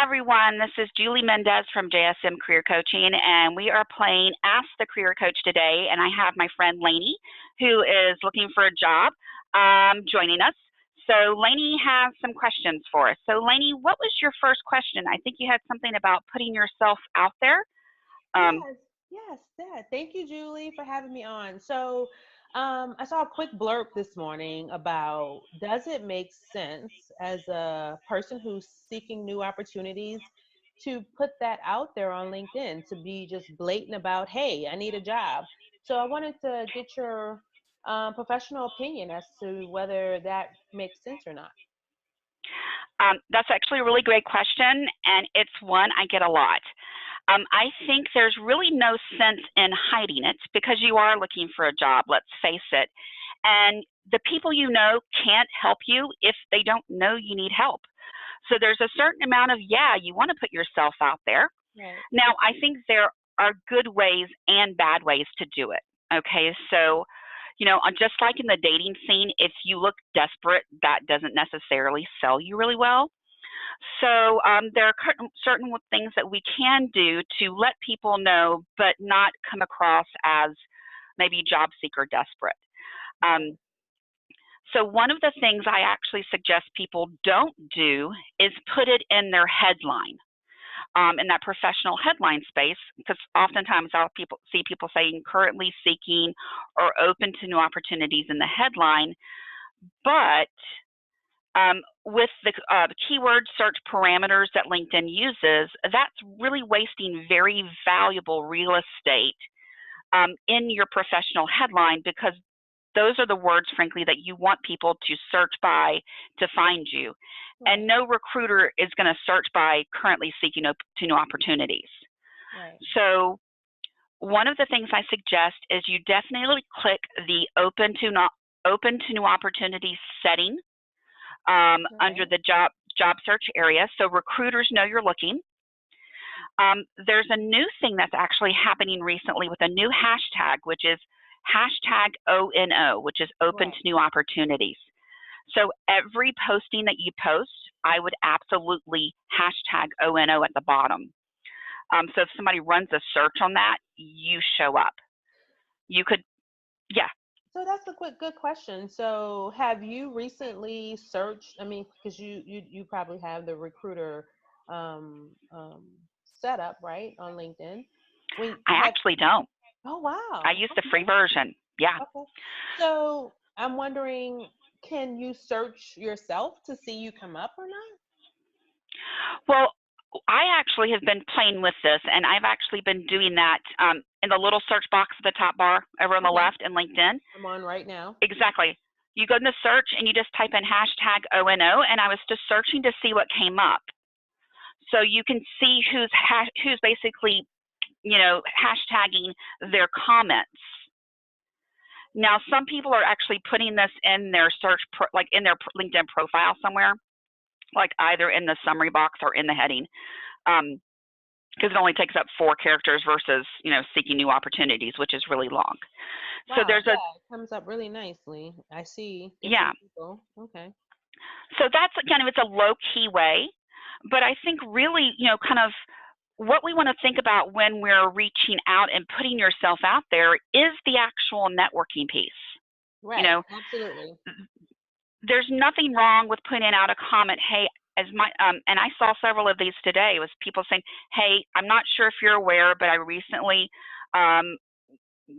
Hi, everyone. This is Julie Mendez from JSM Career Coaching, and we are playing Ask the Career Coach today. And I have my friend Lainey, who is looking for a job, joining us. So Lainey has some questions for us. So Lainey, what was your first question? I think you had something about putting yourself out there. Yes. Thank you, Julie, for having me on. So I saw a quick blurb this morning about, does it make sense as a person who's seeking new opportunities to put that out there on LinkedIn, to be just blatant about, hey, I need a job. So I wanted to get your professional opinion as to whether that makes sense or not. That's actually a really great question, and it's one I get a lot. I think there's really no sense in hiding it because you are looking for a job, let's face it. And the people you know can't help you if they don't know you need help. So there's a certain amount of, you want to put yourself out there. Right. Now, I think there are good ways and bad ways to do it. Okay, so, just like in the dating scene, if you look desperate, that doesn't necessarily sell you really well. So there are certain things that we can do to let people know, but not come across as maybe job seeker desperate. So one of the things I actually suggest people don't do is put it in their headline, in that professional headline space, because oftentimes I'll see people saying currently seeking or open to new opportunities in the headline, but with the keyword search parameters that LinkedIn uses, that's really wasting very valuable real estate in your professional headline, because those are the words, frankly, that you want people to search by to find you. Right. And no recruiter is going to search by currently seeking to new opportunities. Right. So one of the things I suggest is you definitely click the open to new opportunities setting under the job search area, so recruiters know you're looking. There's a new thing that's actually happening recently with a new hashtag, which is hashtag ONO, which is open to new opportunities. So every posting that you post, I would absolutely hashtag ONO at the bottom. So if somebody runs a search on that, you show up. You could, So that's a good question. So have you recently searched, because you probably have the recruiter set up, right, on LinkedIn? I actually don't. Oh, wow. I use the free version. Yeah. Okay. So I'm wondering, can you search yourself to see you come up or not? Well, I actually have been playing with this, and I've actually been doing that in the little search box at the top bar over on the left in LinkedIn. I'm on right now. Exactly. You go in the search and you just type in hashtag ONO, and I was just searching to see what came up. So you can see who's basically, hashtagging their comments. Now, some people are actually putting this in their like in their LinkedIn profile somewhere, like either in the summary box or in the heading, because it only takes up 4 characters versus, seeking new opportunities, which is really long. Wow, so there's it comes up really nicely. I see. People. Okay. So that's it's a low key way, but I think really, kind of what we want to think about when we're reaching out and putting yourself out there is the actual networking piece. Right. Absolutely. There's nothing wrong with putting out a comment, hey, and I saw several of these today, was people saying, hey, I'm not sure if you're aware, but I recently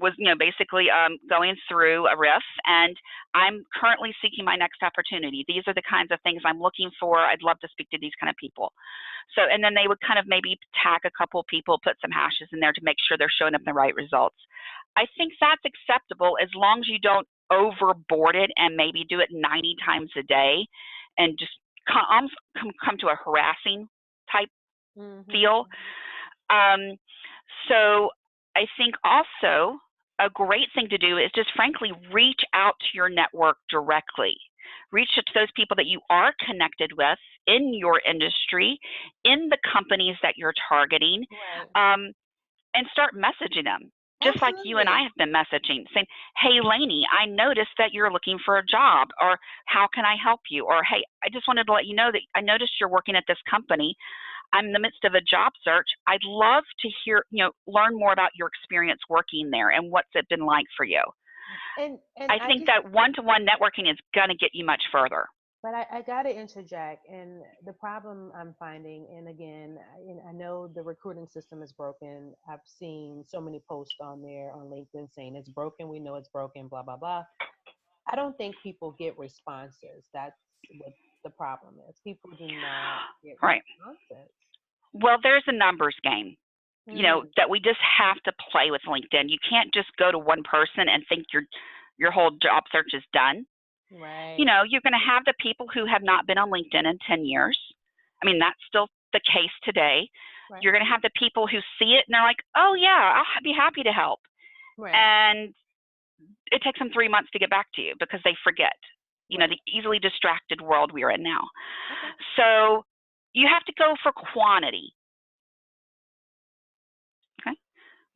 was, basically going through a riff, and I'm currently seeking my next opportunity. These are the kinds of things I'm looking for. I'd love to speak to these kind of people. So, and then they would kind of maybe tag a couple people, put some hashes in there to make sure they're showing up in the right results. I think that's acceptable as long as you don't overboard it and maybe do it 90 times a day and just come to a harassing type feel. So I think also a great thing to do is just frankly reach out to your network directly. Reach out to those people that you are connected with in your industry, in the companies that you're targeting, and start messaging them. Just like you and I have been messaging, saying, hey, Lainey, I noticed that you're looking for a job, or how can I help you? Or, hey, I just wanted to let you know that I noticed you're working at this company. I'm in the midst of a job search. I'd love to hear, learn more about your experience working there and what's it been like for you. And I I think just, that one-to-one networking is going to get you much further. but I got to interject. And the problem I'm finding, and again, I know the recruiting system is broken. I've seen so many posts on there on LinkedIn saying it's broken. We know it's broken, blah, blah, blah. I don't think people get responses. That's what the problem is. People do not get Right. responses. Well, there's a numbers game, Mm, that we just have to play with LinkedIn. You can't just go to one person and think your whole job search is done. right, You're going to have the people who have not been on LinkedIn in 10 years. I mean, that's still the case today. right, You're going to have the people who see it and they're like, oh, yeah, I'll be happy to help. right. And it takes them 3 months to get back to you because they forget, Right. the easily distracted world we are in now. Okay. So you have to go for quantity. Okay,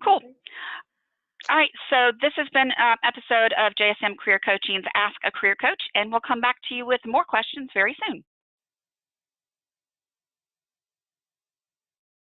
cool. Okay. All right, so this has been an episode of JSM Career Coaching's Ask a Career Coach, and we'll come back to you with more questions very soon.